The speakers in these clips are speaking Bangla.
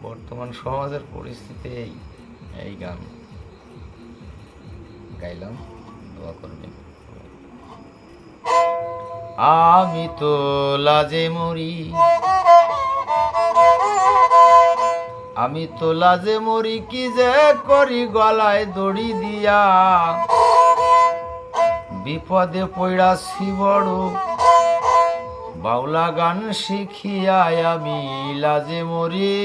বর্তমান সমাজের পরিস্থিতি এই গান গাইলাম, দোয়া করবেন। আমি তো লাজে মরি, আমি তো লাজে মরি, কি যে করি গলায় দড়ি দিয়া, বিপদে পড়াছি বড়, বাউলা গান শিখিয়ায় আমি লাজে মরি।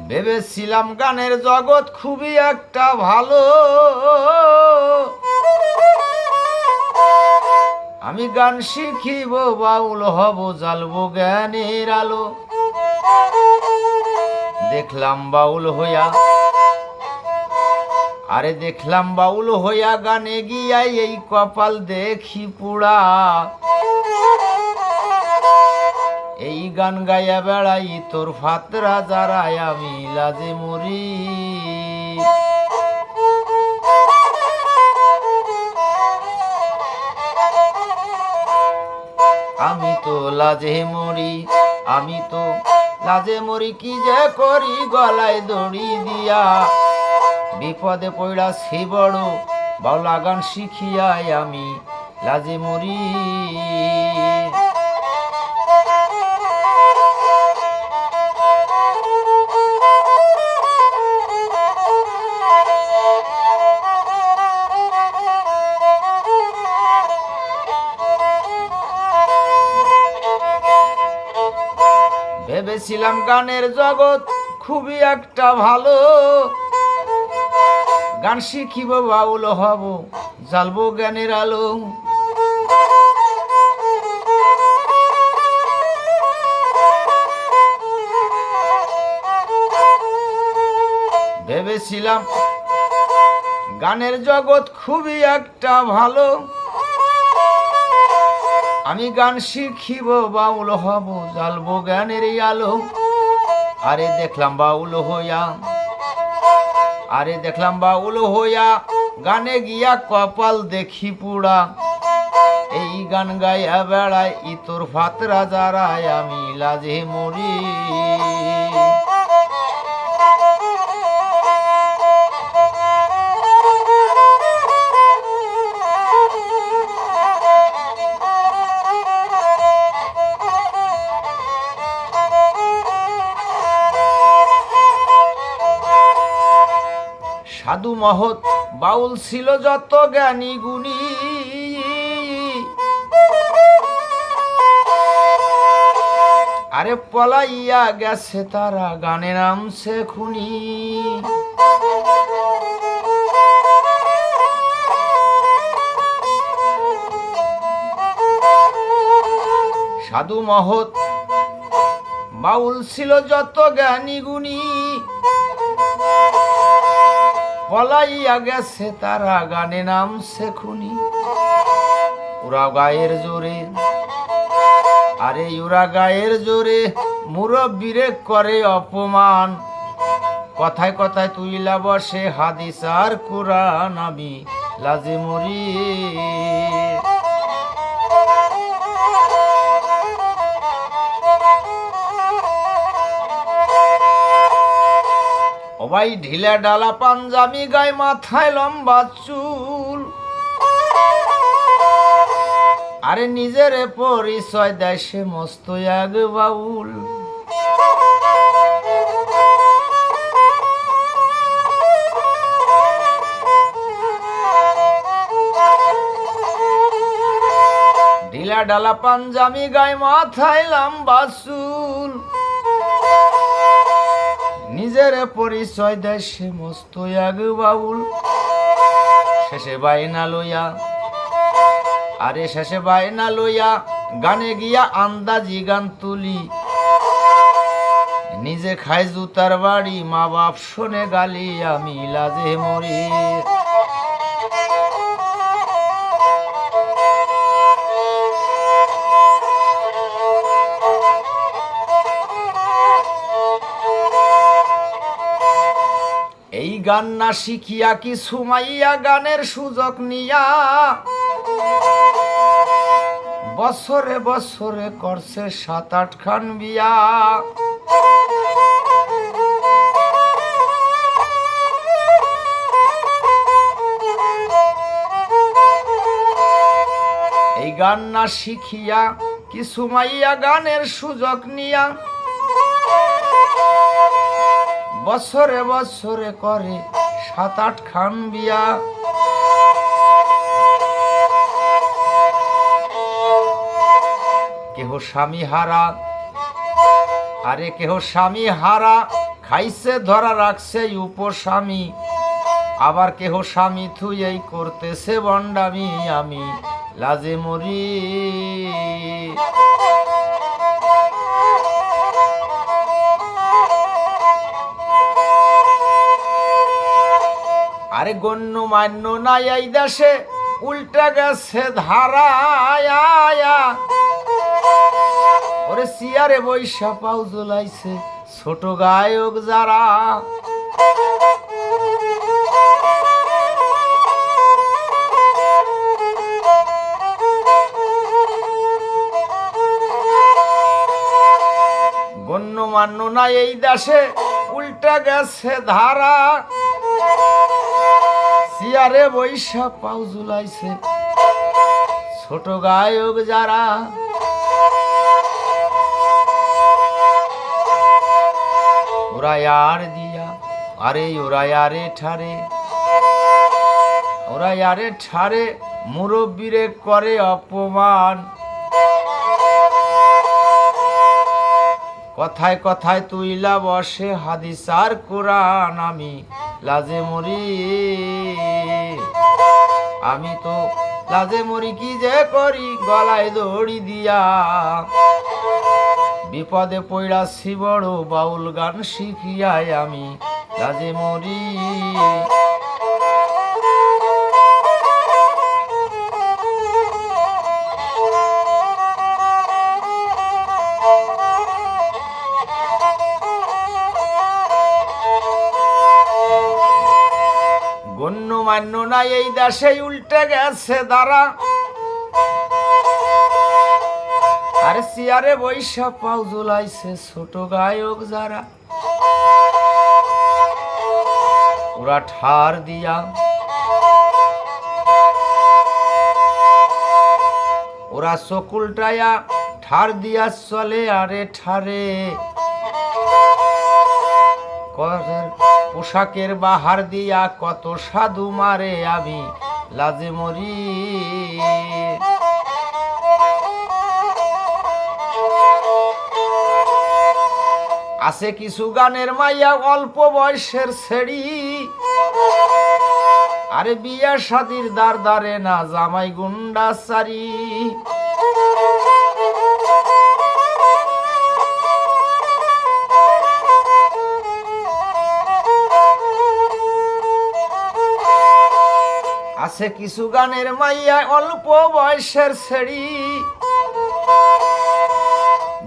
ভেবেছিলাম গানের জগৎ খুবই একটা ভালো, আমি গান শিখিব, বাউল হব, জ্বালবো জ্ঞানের আলো। দেখলাম বাউল হইয়া, আরে দেখলাম বাউল হইয়া গানে গিয়াই এই কপাল দেখি পুড়া। এই গান গাইয়া বেড়াই তোর ফাতরা যারাই আমি লাজে মরি। আমি তো লাজে মরি, আমি তো লাজে মরি, কি যে করি গলায় দড়ি দিয়া, বিপদে পড়াছি বড়, বাউলা গান শিখিয়াই আমি লাজে মরি। ভেবেছিলাম গানের জগৎ খুবই একটা ভালো, গান শিখিব, বাউল হব, জ্বালবো জ্ঞানের আলো। ভেবেছিলাম গানের জগৎ খুবই একটা ভালো, আমি গান শিখিব, বাউল হব, জ্বালবো জ্ঞানের আলো। আরে দেখলাম বাউল হইয়া, আরে দেখলাম বাউল হইয়া গানে গিয়া কপাল দেখি পুড়া। এই গান গাইয়া বেড়ায় ইতর ফাতরা যারায় আমি লাজে মরি। সাধু মহৎ বাউল ছিল যত জ্ঞানী গুণী, আরে পলাইয়া গেছে তারা গানে নামছে খুনি। সাধু মহৎ বাউল ছিল যত জ্ঞানী গুণী, পলাইয়া গেছে তারা গানে নামছে খুনি। ওরা গায়ের জোরে, আরে ওরা গায়ের জোরে মুরব্বিরে করে অপমান, কথায় কথায় তুইলা বসে হাদিস আর কোরআন, আমি লাজে মরি। ও ভাই ঢিলা ডালা পাঞ্জাবি গায়ে, মাথায় লম্বা চুল, আরে নিজের পরিচয় দেয় সে মস্ত এক বাউল। ঢিলা ডালা পাঞ্জাবি গায়ে, মাথায় লম্বা চুল, নিজের পরিচয় দেয় সে মস্ত এক বাউল। শেষে বাইনা লইয়া, আরে শেষে বাইনা লইয়া গানে গিয়া আন্দাজি গান তুলি, নিজে খায় জুতার বাড়ি, মা বাপ শোনে গালি, আমি লাজে মরি। এই গান না শিখিয়া কি সুমাইয়া গানের সুযোগ নিয়া, বছরে বছরে করছে 7-8 খান বিয়া। এই গান না শিখিয়া কিছু মাইয়া গানের সুযোগ নিয়া বছরে বছরে করে 7-8 খান বিয়া। কেহ স্বামী হারা, আরে কেহ স্বামী হারা খাইছে ধরা রাখছে উপস্বামী, আবার কেহ স্বামী থুইয়েই করতেছে বন্ডামি। আমি লাজে মরি। আরে গণ্য মান্য নাই এই দেশে, উল্টা গেছে ধারা। ওরে সিয়ারে বৈশা পাও জ্বলাইছে ছোট গায়ক যারা। গণ্যমান্য নাই এই দেশে, উল্টা গেছে ধারা। সিয়ারে বৈশা পাও ঝুলাইছে ছোট গায়ক যারা। ওরা আর দিয়া, আরে ওরা আরে ঠারে, ওরা আরে ঠারে মুরব্বিরে করে অপমান। কথায় কথায় তুইলা বসে হাদিস আর কোরআন। আমি লাজে মরি, আমি তো লাজে মরি। কি যে করি গলায় দড়ি দিয়া, বিপদে পড়াছি বড় বাউল গান শিখিয়ায়। আমি লাজে মরি। গণ্যমান্য নাই এই দেশে, উল্টে গেছে দ্বারা। আরে সিয়ারে বৈশা পাও ঝুলাইছে ছোট গায়ক যারা। ওরা ঠার দিয়া, ওরা চকুলটায়া ঠার দিয়া চলে আরে ঠারে। পোশাকের বাহার দিয়া কত সাধু মারে। আমি লাজে মরি। আছে কিছু গানের মাইয়া অল্প বয়সের ছেড়ি, আরে বিয়া শাদির দ্বার দ্বারে না জামাই গুন্ডা সারি। আছে কিছু গানের মাইয়া অল্প বয়সের ছেড়ি,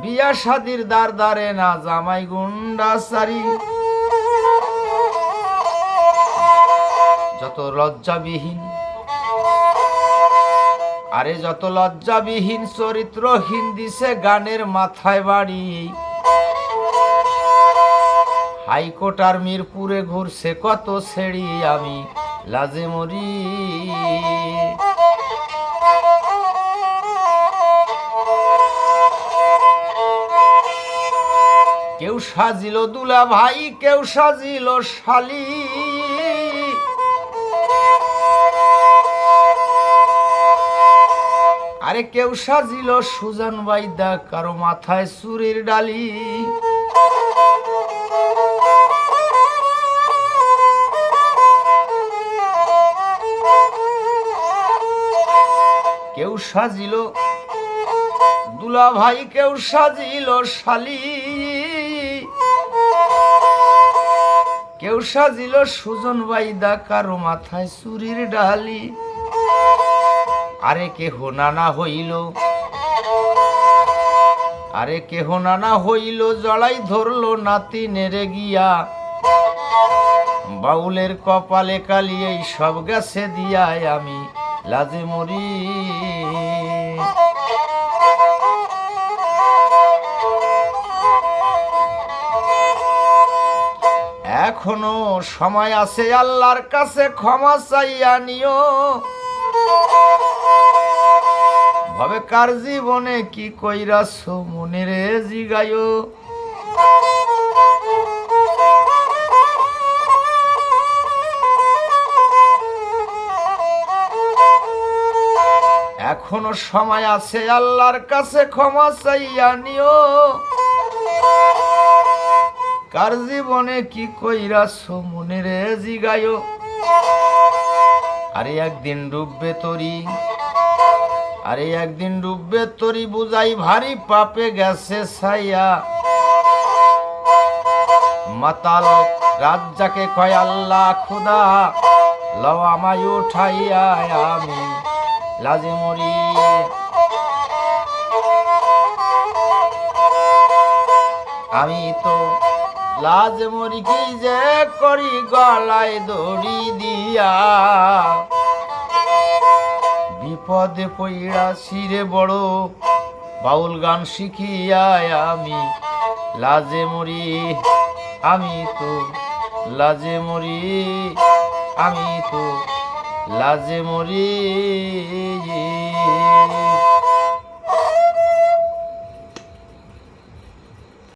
বিয়া শাদির দ্বার দ্বারে না জামাই গুন্ডা সারি। যত লজ্জাবিহীন, আরে যত লজ্জাবিহীন চরিত্রহীন দিছে গানের মাথায় বাড়ি। হাইকোর্ট আর মিরপুরে ঘুরছে কত ছেড়ি। আমি লাজে মরি। কেউ সাজিল দুলা ভাই, কেউ সাজিল শালি, আরে কেউ সাজিল সুজান বাইদা, কারো মাথায় চুরির ডালি। কেউ সাজিল দুলা ভাই, কেউ সাজিল শালি, কেউ সাজিল সুজন বাইদা, কারো মাথায় চুরির ডালি। আরে কেহ নানা হইল, আরে কেহ নানা হইল, জড়াই ধরলো নাতি নেড়ে গিয়া। বাউলের কপালে কালি এই সব গেছে দিয়ায়। আমি লাজে মরি। এখনো সময় আছে আল্লাহর কাছে ক্ষমা চাইয়া নিও ভাবে কার জীবনে কি কইরাছো মনে রে জিগায়ো এখনো সময় আছে আল্লাহর কাছে ক্ষমা চাইয়া নিও কার জীবনে কি কইরাছো মনে রে জিগায়ো আরে একদিন ডুববে তরি আরে একদিন ডুববে তরি বুঝাই ভারী পাপে গেছে ছাইয়া মাতাল রাজ্জাকে কয় আল্লাহ খুদা লও আমায় উঠাইয়া আমি লাজে মরি আমি তো লাজ মরি কি যে করি গলায় দড়ি দিয়া বিপদে পইড়া শিরে বড় বাউল গান শিখিয়া আমি লাজে মরি আমি তো লাজে মরি আমি তো লাজে মরি